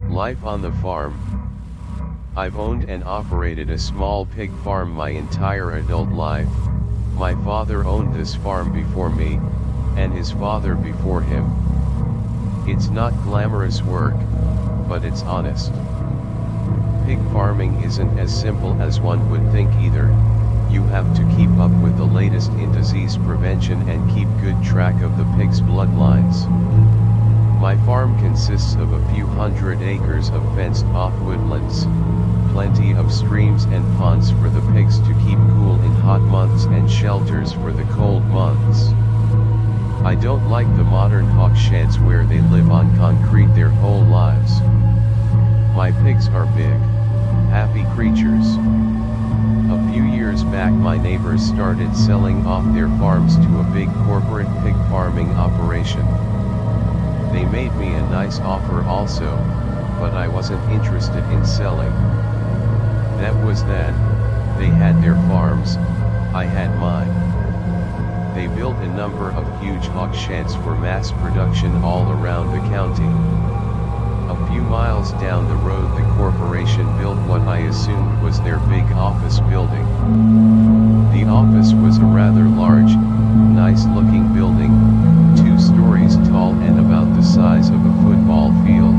Life on the farm. I've owned and operated a small pig farm my entire adult life. My father owned this farm before me, and his father before him. It's not glamorous work, but it's honest. Pig farming isn't as simple as one would think either. You have to keep up with the latest in disease prevention and keep good track of the pigs' bloodlines. My farm consists of a few hundred acres of fenced-off woodlands, plenty of streams and ponds for the pigs to keep cool in hot months and shelters for the cold months. I don't like the modern hog sheds where they live on concrete their whole lives. My pigs are big, happy creatures. A few years back my neighbors started selling off their farms to a big corporate pig farming operation. They made me a nice offer also, but I wasn't interested in selling. That was that. They had their farms, I had mine. They built a number of huge hog sheds for mass production all around the county. A few miles down the road the corporation built what I assumed was their big office building. The office was a rather large, nice-looking building, 2 stories tall and about the size of a football field.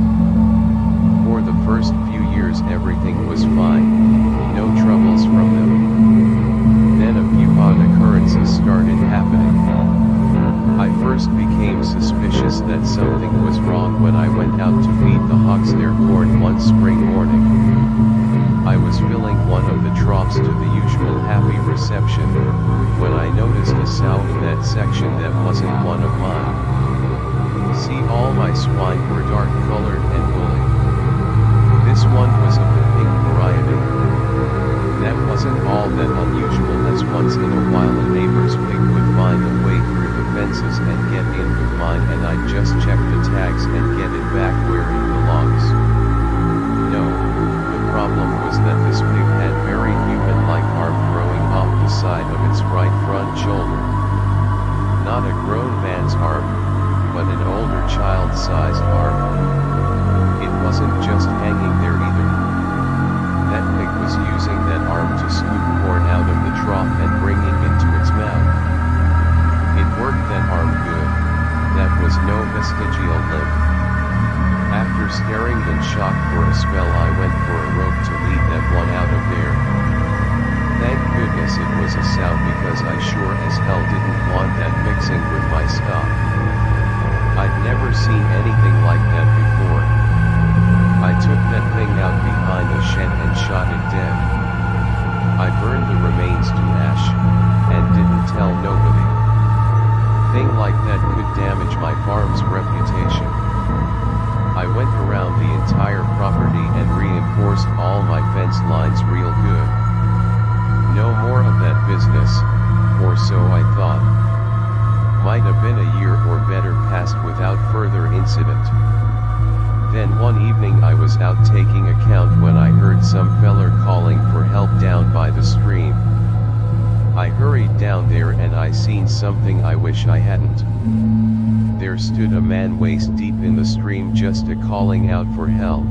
For the first few years everything was fine, no troubles from them. Then a few odd occurrences started happening. I first became suspicious that something was wrong when I went out to feed the hogs their corn one spring morning. I was filling one of the troughs to the usual happy reception, when I noticed a sow in that section that wasn't one of mine. See, all my swine were dark colored and woolly. This one was of the pink variety. That wasn't all that unusual, as once in a while a neighbor's pig would find a way through the fences and get in with mine, and I'd just check the tags and get it back where it belongs. No, the problem was that this pig had very human-like arm growing off the side of its right front shoulder. Not a grown man's arm, but an older child-sized arm. It wasn't just hanging there either. That pig was using that arm to scoop corn out of the trough and bringing it to its mouth. It worked that arm good. That was no vestigial limp. After staring in shock for a spell I went for a rope to lead that one out of there. Thank goodness it was a sow, because I sure as hell didn't want that mixing with my stock. I'd never seen anything like that before. I took that thing out behind the shed and shot it dead. I burned the remains to ash, and didn't tell nobody. Thing like that could damage my farm's reputation. I went around the entire property and reinforced all my fence lines real good. No more of that business, or so I thought. Might have been a year or better passed without further incident. Then one evening I was out taking account when I heard some feller calling for help down by the stream. I hurried down there and I seen something I wish I hadn't. There stood a man waist deep in the stream just a-calling out for help.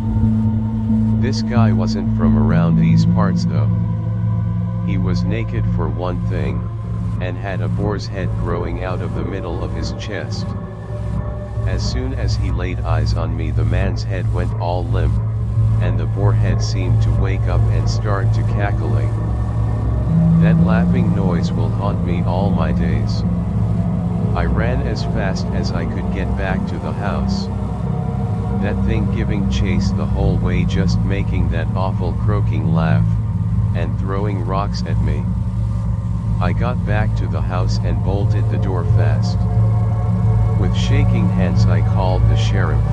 This guy wasn't from around these parts though. He was naked for one thing, and had a boar's head growing out of the middle of his chest. As soon as he laid eyes on me the man's head went all limp, and the boar head seemed to wake up and start to cackling. That laughing noise will haunt me all my days. I ran as fast as I could get back to the house. That thing giving chase the whole way, just making that awful croaking laugh, and throwing rocks at me. I got back to the house and bolted the door fast. With shaking hands I called the sheriff.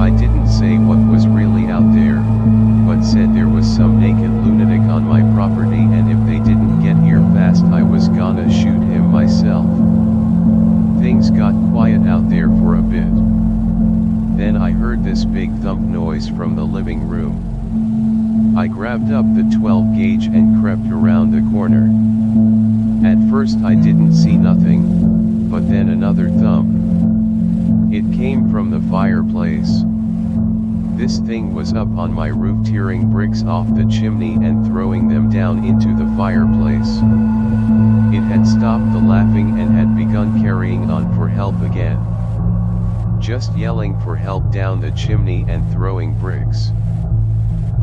I didn't say what was really out there, but said there was some naked lunatic on my property, and if they didn't get here fast I was gonna shoot him myself. Things got quiet out there for a bit. Then I heard this big thump noise from the living room. I grabbed up the 12 gauge and crept around the corner. At first I didn't see nothing, but then another thump. It came from the fireplace. This thing was up on my roof tearing bricks off the chimney and throwing them down into the fireplace. It had stopped the laughing and had begun carrying on for help again. Just yelling for help down the chimney and throwing bricks.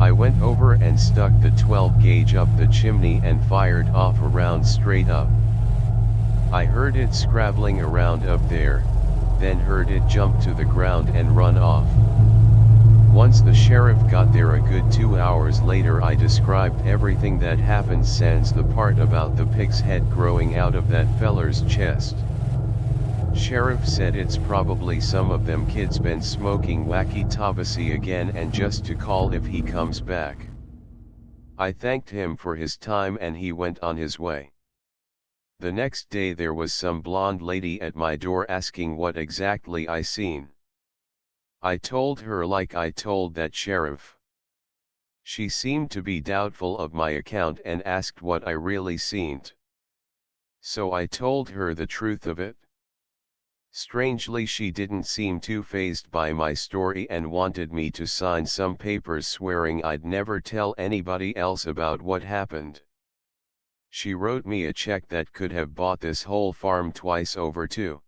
I went over and stuck the 12 gauge up the chimney and fired off a round straight up. I heard it scrabbling around up there, then heard it jump to the ground and run off. Once the sheriff got there a good 2 hours later, I described everything that happened sans the part about the pig's head growing out of that feller's chest. Sheriff said it's probably some of them kids been smoking wacky tabasi again and just to call if he comes back. I thanked him for his time and he went on his way. The next day there was some blonde lady at my door asking what exactly I seen. I told her like I told that sheriff. She seemed to be doubtful of my account and asked what I really seen. So I told her the truth of it. Strangely, she didn't seem too fazed by my story and wanted me to sign some papers swearing I'd never tell anybody else about what happened. She wrote me a check that could have bought this whole farm twice over too.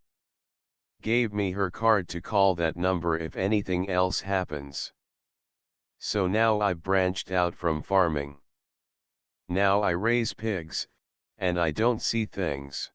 Gave me her card to call that number if anything else happens. So now I've branched out from farming. Now I raise pigs, and I don't see things.